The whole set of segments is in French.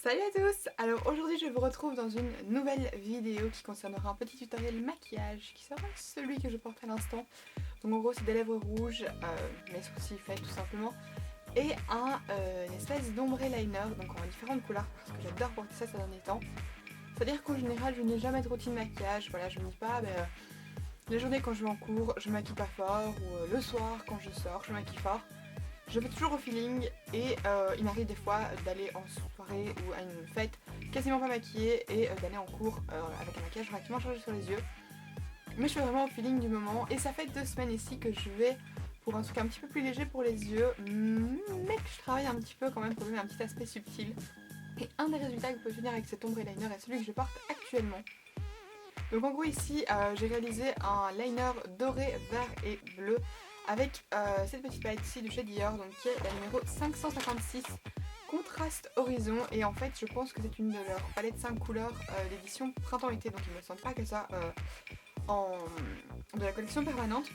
Salut à tous! Alors aujourd'hui je vous retrouve dans une nouvelle vidéo qui concernera un petit tutoriel maquillage qui sera celui que je porte à l'instant. Donc en gros c'est des lèvres rouges, mes sourcils faits tout simplement, et une espèce d'ombre liner, donc en différentes couleurs parce que j'adore porter ça ces derniers temps. C'est-à-dire qu'en général je n'ai jamais de routine maquillage, voilà, je me dis pas la journée quand je vais en cours je maquille pas fort, ou le soir quand je sors je maquille fort. Je fais toujours au feeling et il m'arrive des fois d'aller en soirée ou à une fête quasiment pas maquillée et d'aller en cours avec un maquillage relativement chargé sur les yeux. Mais je fais vraiment au feeling du moment et ça fait 2 semaines ici que je vais pour un truc un petit peu plus léger pour les yeux, mais que je travaille un petit peu quand même pour donner un petit aspect subtil. Et un des résultats que vous pouvez obtenir avec cet ombre liner est celui que je porte actuellement. Donc en gros ici j'ai réalisé un liner doré, vert et bleu avec cette petite palette ici de chez Dior, donc qui est la numéro 556 Contraste Horizon, et en fait je pense que c'est une de leurs palettes 5 couleurs d'édition printemps-été, donc il me semble pas que ça de la collection permanente,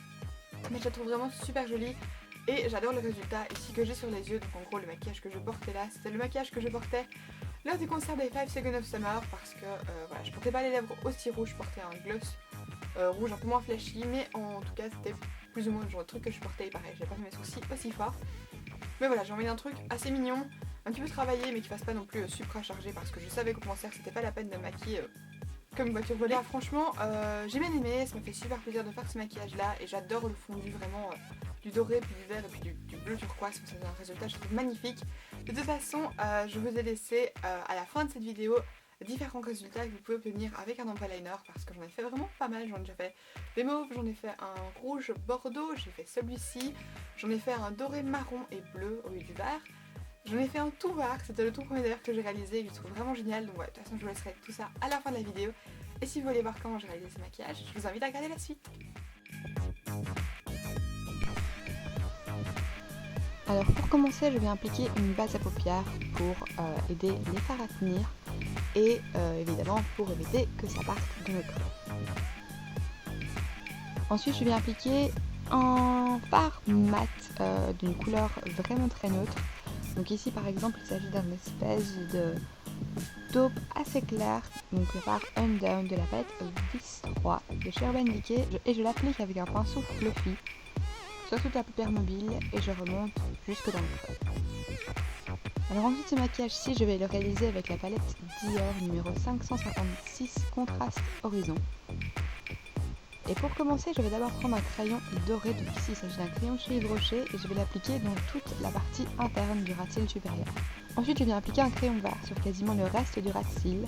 mais je la trouve vraiment super jolie et j'adore le résultat ici que j'ai sur les yeux. Donc en gros le maquillage que je portais là, c'était le maquillage que je portais lors du concert des 5 Seconds of Summer, parce que voilà, je portais pas les lèvres aussi rouges, je portais un gloss rouge un peu moins flashy, mais en tout cas c'était plus ou moins le genre de truc que je portais, et pareil, j'ai pas fait mes sourcils aussi fort. Mais voilà, j'ai envie d'un truc assez mignon, un petit peu travaillé, mais qui fasse pas non plus supra chargé, parce que je savais qu'au concert c'était pas la peine de maquiller comme une voiture volée. Franchement, j'ai bien aimé, ça me fait super plaisir de faire ce maquillage là, et j'adore le fondu vraiment du doré, puis du vert et puis du bleu turquoise, ça donne un résultat je trouve magnifique. De toute façon, je vous ai laissé à la fin de cette vidéo différents résultats que vous pouvez obtenir avec un ombre liner, parce que j'en ai fait vraiment pas mal. J'en ai déjà fait des mauves, j'en ai fait un rouge bordeaux, j'ai fait celui-ci, j'en ai fait un doré marron et bleu au lieu du vert, j'en ai fait un tout vert, c'était le tout premier d'ailleurs que j'ai réalisé et que je trouve vraiment génial. Donc ouais, de toute façon je vous laisserai tout ça à la fin de la vidéo, et si vous voulez voir comment j'ai réalisé ce maquillage, je vous invite à regarder la suite. Alors pour commencer, je vais appliquer une base à paupières pour aider les fards à tenir et évidemment pour éviter que ça parte dans le creux. Ensuite, je vais appliquer un fard mat d'une couleur vraiment très neutre. Donc ici par exemple, il s'agit d'un espèce de taupe assez clair, donc le fard Undown de la palette Vis 3 de chez Urban Decay, et je l'applique avec un pinceau fluffy sur toute la paupière mobile et je remonte jusque dans le creux. Alors ensuite, ce maquillage-ci, je vais le réaliser avec la palette Dior numéro 556 Contraste Horizon. Et pour commencer, je vais d'abord prendre un crayon doré, donc ici il s'agit d'un crayon chez Yves Rocher, et je vais l'appliquer dans toute la partie interne du ras de cils supérieur. Ensuite, je viens appliquer un crayon vert sur quasiment le reste du ras de cils,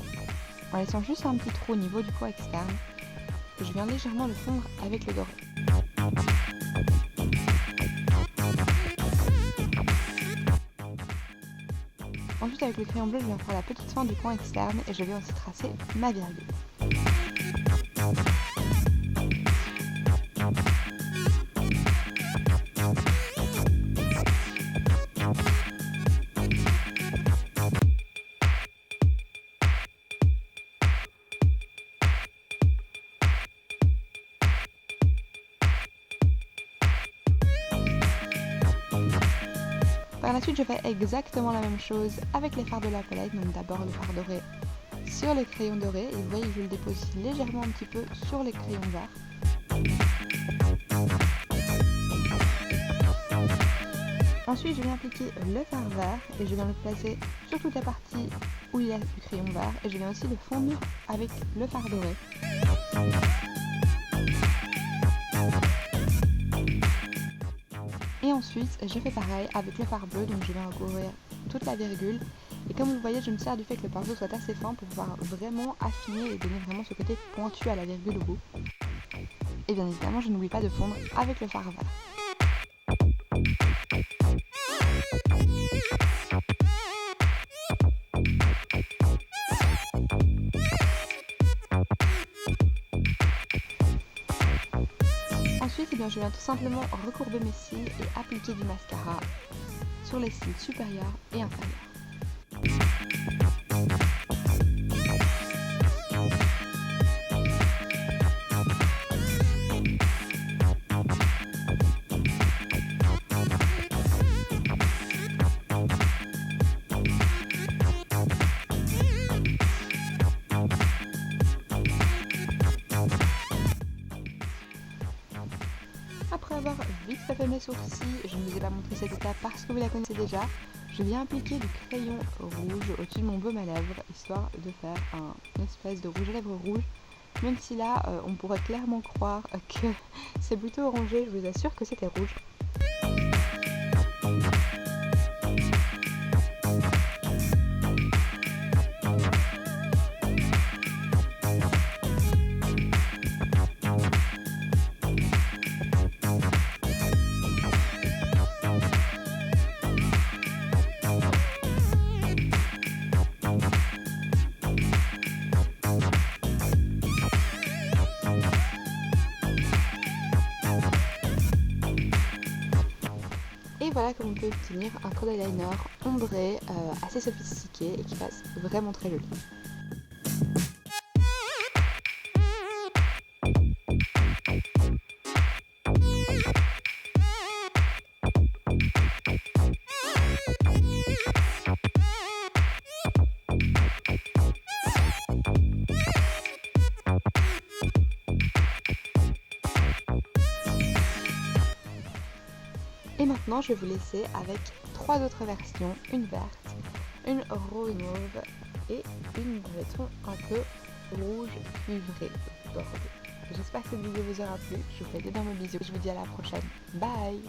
en laissant juste un petit trou au niveau du coin externe, et je viens légèrement le fondre avec le doré. Ensuite, avec le crayon bleu, je viens faire la petite fin du coin externe et je vais aussi tracer ma virgule. Par la suite, je fais exactement la même chose avec les fards de la palette, donc d'abord le fard doré sur les crayons dorés, et vous voyez, je le dépose légèrement un petit peu sur les crayons verts. Ensuite, je viens appliquer le fard vert et je viens le placer sur toute la partie où il y a du crayon vert, et je viens aussi le fondre avec le fard doré. Et ensuite, je fais pareil avec le fard bleu, donc je viens recouvrir toute la virgule. Et comme vous voyez, je me sers du fait que le pinceau soit assez fin pour pouvoir vraiment affiner et donner vraiment ce côté pointu à la virgule au bout. Et bien évidemment, je n'oublie pas de fondre avec le fard vert. Ensuite, je viens tout simplement recourber mes cils et appliquer du mascara sur les cils supérieurs et inférieurs. sourcils, je ne vous ai pas montré cette étape parce que vous la connaissez déjà. Je viens appliquer du crayon rouge au-dessus de mon baume à lèvres, histoire de faire une espèce de rouge à lèvres rouge. Même si là, on pourrait clairement croire que c'est plutôt orangé, je vous assure que c'était rouge. Et voilà comme on peut obtenir un creux d'eyeliner ombré assez sophistiqué et qui passe vraiment très joli. Et maintenant, je vais vous laisser avec 3 autres versions, une verte, une rose mauve et une breton un peu rouge cuivré bordé. J'espère que cette vidéo vous aura plu, je vous fais d'énormes bisous, je vous dis à la prochaine, bye.